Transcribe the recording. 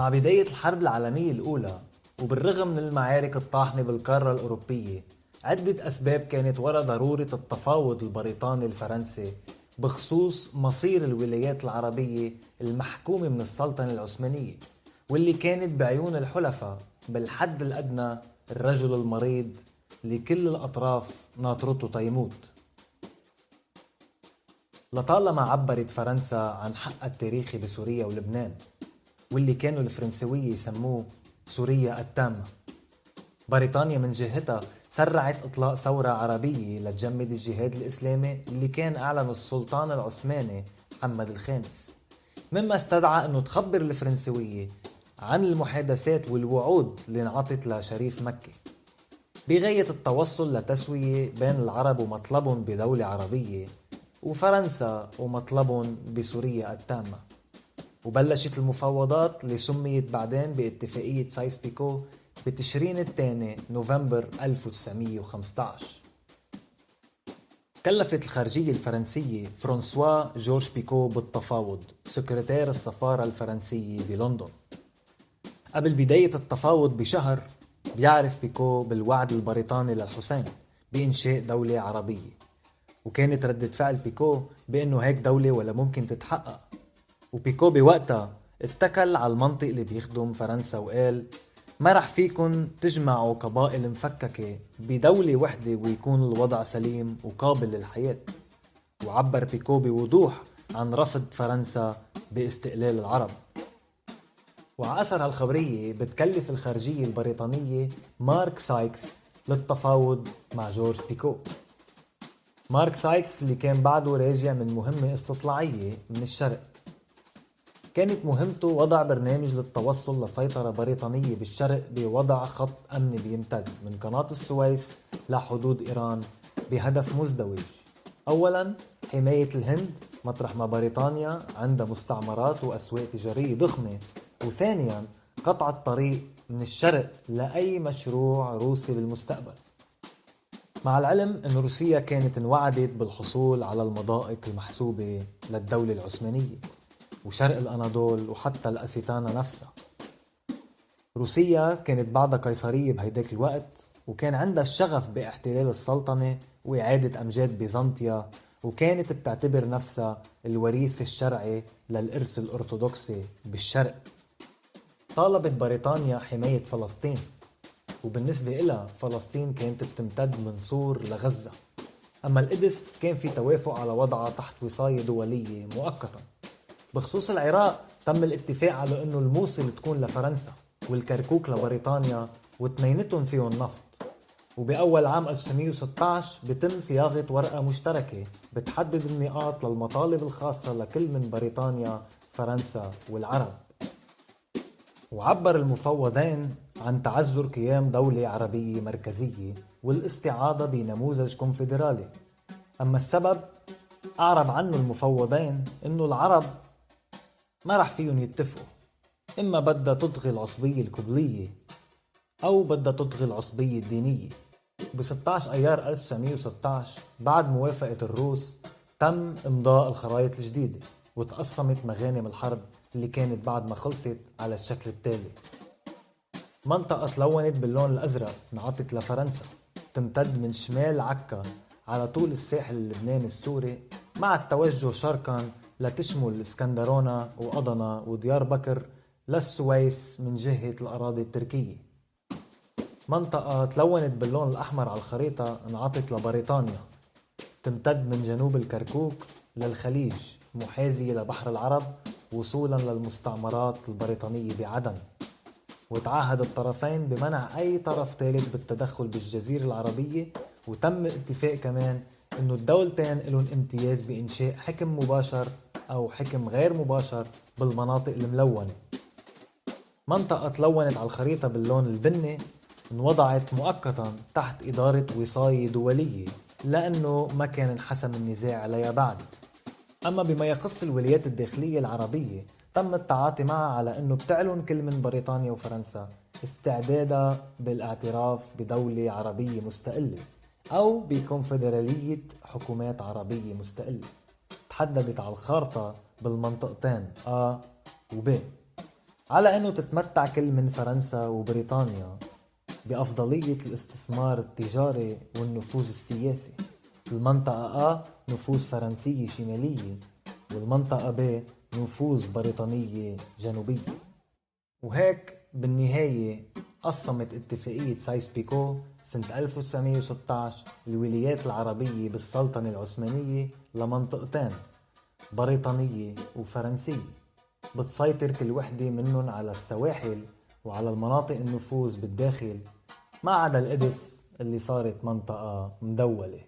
مع بداية الحرب العالمية الأولى وبالرغم من المعارك الطاحنة بالقارة الأوروبية، عدة أسباب كانت وراء ضرورة التفاوض البريطاني الفرنسي بخصوص مصير الولايات العربية المحكومة من السلطنة العثمانية، واللي كانت بعيون الحلفاء بالحد الأدنى الرجل المريض لكل الأطراف ناطرته تيموت. لطالما عبرت فرنسا عن حقها التاريخي بسوريا ولبنان، واللي كانوا الفرنسوية يسموه سوريا التامة. بريطانيا من جهتها سرعت إطلاق ثورة عربية لتجمد الجهاد الإسلامي اللي كان أعلن السلطان العثماني محمد الخامس، مما استدعى أنه تخبر الفرنسوية عن المحادثات والوعود اللي انعطت لشريف مكي بغاية التوصل لتسوية بين العرب ومطلبهم بدولة عربية، وفرنسا ومطلبهم بسوريا التامة. وبلشت المفاوضات اللي سميت بعدين باتفاقية سايس بيكو بتشرين الثاني نوفمبر 1915. كلفت الخارجية الفرنسية فرانسوا جورج بيكو بالتفاوض سكرتير السفارة الفرنسية بلندن. قبل بداية التفاوض بشهر بيعرف بيكو بالوعد البريطاني للحسين بإنشاء دولة عربية، وكانت ردة فعل بيكو بأنه هيك دولة ولا ممكن تتحقق. وبيكو بوقتها اتكل على المنطق اللي بيخدم فرنسا وقال ما رح فيكن تجمعوا قبائل مفككة بدولة وحدة ويكون الوضع سليم وقابل للحياة. وعبر بيكو بوضوح عن رفض فرنسا باستقلال العرب. وعأثر هالخبرية بتكلف الخارجية البريطانية مارك سايكس للتفاوض مع جورج بيكو. مارك سايكس اللي كان بعده راجع من مهمة استطلاعية من الشرق، كانت مهمته وضع برنامج للتوصل لسيطرة بريطانية بالشرق بوضع خط أمني بيمتد من قناة السويس لحدود إيران بهدف مزدوج. أولا حماية الهند مطرح ما بريطانيا عندها مستعمرات وأسواق تجارية ضخمة، وثانيا قطع الطريق من الشرق لأي مشروع روسي بالمستقبل. مع العلم أن روسيا كانت انوعدت بالحصول على المضائق المحسوبة للدولة العثمانية وشرق الأناضول وحتى الأسيتانا نفسها. روسيا كانت بعدها قيصرية بهيداك الوقت، وكان عندها الشغف باحتلال السلطنة وإعادة أمجاد بيزنطيا، وكانت بتعتبر نفسها الوريث الشرعي للإرث الأرثوذكسي بالشرق. طالبت بريطانيا حماية فلسطين، وبالنسبة إلها فلسطين كانت بتمتد من صور لغزة، أما القدس كان في توافق على وضعها تحت وصاية دولية مؤقتا. بخصوص العراق تم الاتفاق على أنه الموصل تكون لفرنسا والكركوك لبريطانيا واثنينتهم فيهم نفط. وبأول عام 1916 بتم صياغة ورقة مشتركة بتحدد النقاط للمطالب الخاصة لكل من بريطانيا فرنسا والعرب. وعبر المفوضين عن تعذر قيام دولة عربية مركزية والاستعاضة بنموذج كونفدرالي، أما السبب أعرب عنه المفوضين أنه العرب ما رح فيهم يتفقوا، إما بدها تطغي العصبية القبلية أو بدها تطغي العصبية الدينية. ب 16 أيار 1916 بعد موافقة الروس تم إمضاء الخرائط الجديدة، وتقسمت مغانم الحرب اللي كانت بعد ما خلصت على الشكل التالي: منطقة تلونت باللون الأزرق انعطت لفرنسا تمتد من شمال عكا على طول الساحل اللبناني السوري مع التوجه شرقا لتشمل اسكندرونة وأضنا وديار بكر للسويس من جهة الأراضي التركية. منطقة تلونت باللون الأحمر على الخريطة انعطت لبريطانيا تمتد من جنوب الكركوك للخليج محاذية لبحر العرب وصولا للمستعمرات البريطانية بعدن. وتعهد الطرفين بمنع أي طرف ثالث بالتدخل بالجزيرة العربية، وتم اتفاق كمان إنه الدولتين لهم امتياز بإنشاء حكم مباشر أو حكم غير مباشر بالمناطق الملونة. منطقة تلونت على الخريطة باللون البني انوضعت مؤقتا تحت إدارة وصاية دولية لأنه ما كان انحسم النزاع عليها بعد. أما بما يخص الولايات الداخلية العربية تم التعاطي معها على أنه بتعلن كل من بريطانيا وفرنسا استعدادها بالاعتراف بدولة عربية مستقلة أو بكونفدرالية حكومات عربية مستقلة تحددت على الخارطة بالمنطقتين A و B. على أنه تتمتع كل من فرنسا وبريطانيا بأفضلية الاستثمار التجاري والنفوذ السياسي. المنطقة A نفوذ فرنسية شمالية، والمنطقة B نفوذ بريطانية جنوبية. وهيك بالنهاية قسمت اتفاقية سايس-بيكو سنة 1916 الولايات العربية بالسلطنة العثمانية لمنطقتين، بريطانية وفرنسية، بتسيطر كل وحدة منهم على السواحل وعلى المناطق النفوذ بالداخل، ما عدا القدس اللي صارت منطقة مدولة.